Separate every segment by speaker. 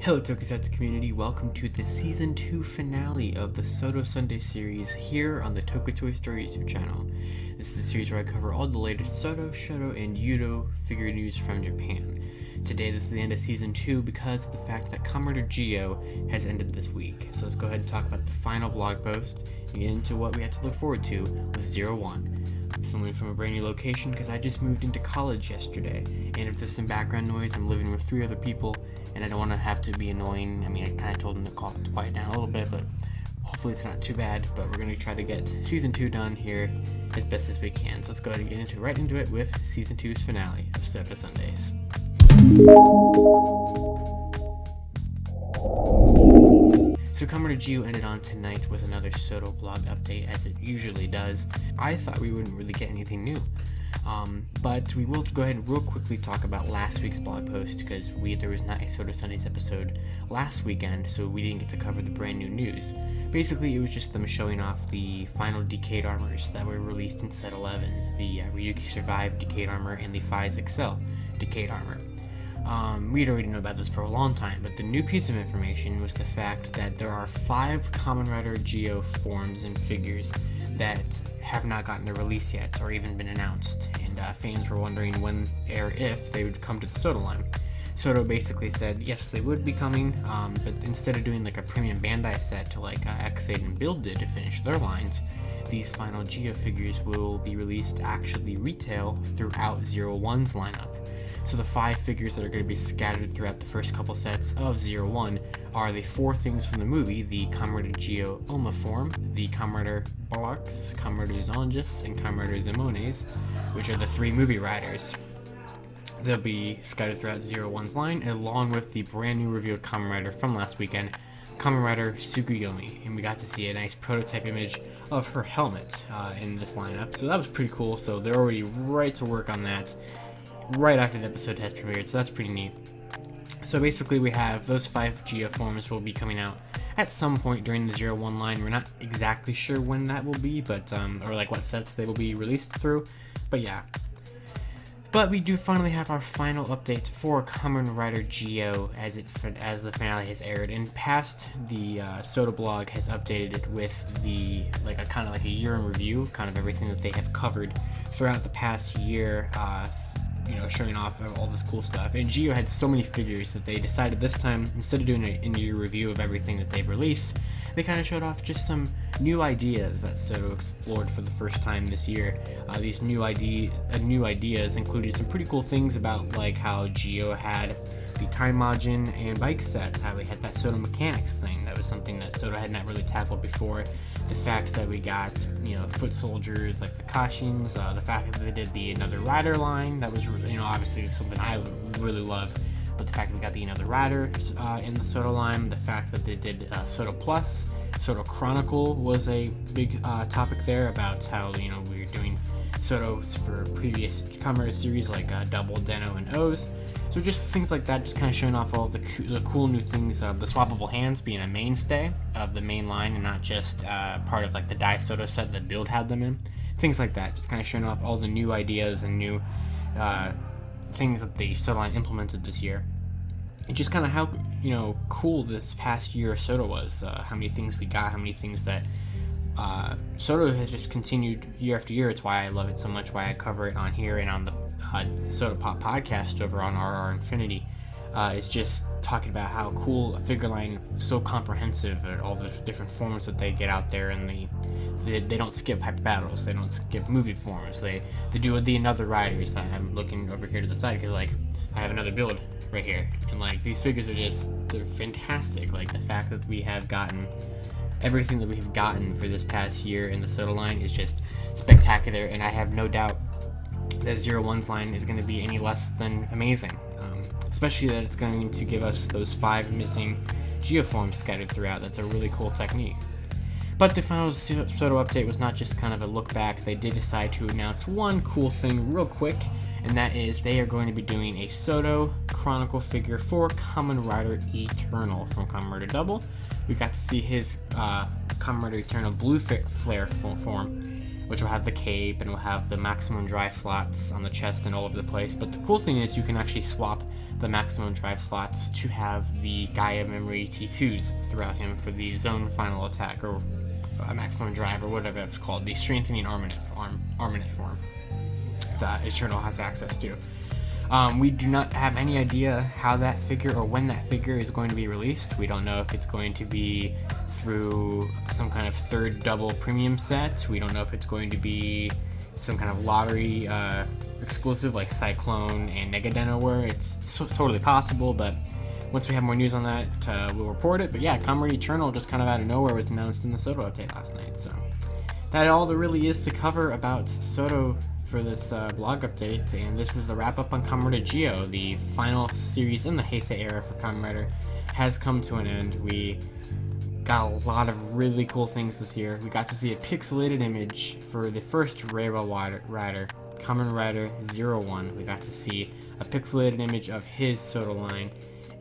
Speaker 1: Hello Tokusatsu community, welcome to the Season 2 finale of the SODO Sundays series here on the Toku Toy Story YouTube channel. This is the series where I cover all the latest SODO, Shoto, and Yudo figure news from Japan. Today this is the end of Season 2 because of the fact that Kamen Rider Geo has ended this week. So let's go ahead and talk about the final blog post and get into what we have to look forward to with 01. I'm filming from a brand new location because I just moved into college yesterday, and if there's some background noise, I'm living with 3 other people and I don't want to have to be annoying. I mean, I kind of told them to quiet down a little bit, but hopefully it's not too bad. But we're going to try to get Season 2 done here as best as we can. So let's go ahead and get right into it with Season 2's finale of SODO Sundays. So Kamen Rider Geo ended on tonight with another SODO blog update, as it usually does. I thought we wouldn't really get anything new. But we will go ahead and real quickly talk about last week's blog post, because there was not a SODO Sundays episode last weekend, so we didn't get to cover the brand new news. Basically, it was just them showing off the final Decade armors that were released in set 11, the Ryuki Survive Decade armor and the Fies Excel Decade armor. We'd already known about this for a long time, but the new piece of information was the fact that there are 5 Kamen Rider Geo forms and figures that have not gotten a release yet or even been announced, and fans were wondering when or if they would come to the SODO line. SODO basically said yes, they would be coming, but instead of doing like a premium Bandai set like X8 and Build did to finish their lines, these final Geo figures will be released actually retail throughout 01's lineup. So the 5 figures that are going to be scattered throughout the first couple sets of 01 are the 4 things from the movie: the Kamen Rider Geo Oma form, the Kamen Rider Barks, Kamen Rider Zonjus, and Kamen Rider Zimones, which are the 3 movie riders. They'll be scattered throughout 01's line, along with the brand new revealed Kamen Rider from last weekend, Kamen Rider Tsukuyomi, and we got to see a nice prototype image of her helmet in this lineup, so that was pretty cool. So they're already right to work on that right after the episode has premiered, so that's pretty neat. So basically we have those 5 Geo forms will be coming out at some point during the 01 line. We're not exactly sure when that will be, but or like what sets they will be released through, but yeah. But we do finally have our final update for Kamen Rider Geo as the finale has aired, and past the SODO blog has updated it with the kind of like a year in review, kind of everything that they have covered throughout the past year, showing off all this cool stuff. And Geo had so many figures that they decided this time, instead of doing an in-year review of everything that they've released, they kind of showed off just some new ideas that SODO explored for the first time this year. These new ideas included some pretty cool things about like how Geo had the time margin and bike sets, how we had that SODO mechanics thing. That was something that SODO had not really tackled before. The fact that we got, foot soldiers like the Kashins, the fact that they did the Another Rider line, that was, obviously something I really love. But the fact that we got the Another Rider in the SODO line, the fact that they did SODO Plus, SODO Chronicle was a big topic there about how, we were doing SODOs for previous Kamen Rider series like Double, Deno, and O's. So just things like that, just kind of showing off all the cool new things, the swappable hands being a mainstay of the main line and not just part of like the Dai SODO set that Build had them in. Things like that, just kind of showing off all the new ideas and new things that the SODO line implemented this year. And just kind of how, cool this past year of SODO was, how many things we got, how many things that SODO has just continued year after year. It's why I love it so much, why I cover it on here and on the SODO Pop podcast over on RR Infinity. It's just talking about how cool a figure line, so comprehensive, and all the different forms that they get out there, and they don't skip hyper battles, they don't skip movie forms, they do the Another Riders. I'm looking over here to the side because I have another build right here, and these figures are they're fantastic. The fact that we have gotten everything that we've gotten for this past year in the SODO line is just spectacular, and I have no doubt that 01's line is going to be any less than amazing, especially that it's going to give us those 5 missing geoforms scattered throughout. That's a really cool technique. But the final SODO update was not just kind of a look back. They did decide to announce one cool thing real quick, and that is they are going to be doing a SODO Chronicle figure for Kamen Rider Eternal from Kamen Rider Double. We got to see his Kamen Rider Eternal Blue Flare form, which will have the cape and will have the maximum drive slots on the chest and all over the place. But the cool thing is you can actually swap the maximum drive slots to have the Gaia memory T2s throughout him for the zone final attack, or a maximum drive, or whatever it's called, the strengthening armament form that Eternal has access to. We do not have any idea how that figure or when that figure is going to be released. We don't know if it's going to be through some kind of third double premium set. We don't know if it's going to be some kind of lottery exclusive like Cyclone and Negadeno, where it's totally possible, but once we have more news on that, we'll report it. But yeah, Kamen Eternal just kind of out of nowhere was announced in the SODO update last night. So that all there really is to cover about SODO for this blog update, and this is a wrap up on Kamen Rider Geo. The final series in the Heisei era for Kamen Rider has come to an end. We got a lot of really cool things this year. We got to see a pixelated image for the first Railroad Rider, Kamen Rider 01. We got to see a pixelated image of his SODO line,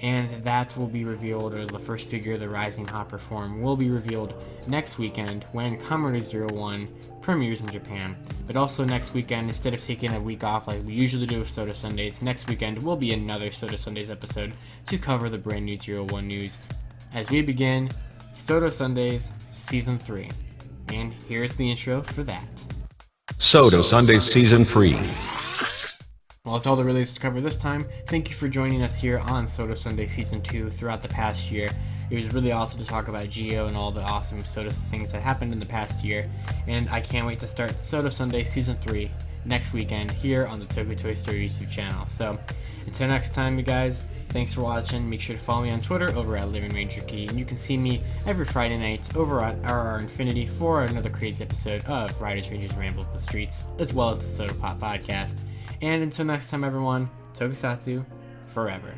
Speaker 1: and that will be revealed, or the first figure, the Rising Hopper form, will be revealed next weekend when Kamen Rider 01 premieres in Japan. But also next weekend, instead of taking a week off like we usually do with SODO Sundays, next weekend will be another SODO Sundays episode to cover the brand new 01 news as we begin SODO Sundays Season 3. And here's the intro for that.
Speaker 2: SODO Sundays Season 3.
Speaker 1: Well, that's all the releases to cover this time. Thank you for joining us here on SODO Sunday Season 2 throughout the past year. It was really awesome to talk about Geo and all the awesome SODO things that happened in the past year. And I can't wait to start SODO Sunday Season 3 next weekend here on the Toku Toy Story YouTube channel. So, until next time, you guys, thanks for watching. Make sure to follow me on Twitter over at Living Ranger Key. And you can see me every Friday night over at RR Infinity for another crazy episode of Riders, Rangers, Rambles the Streets, as well as the SODO Pop Podcast. And until next time, everyone, Tokusatsu forever.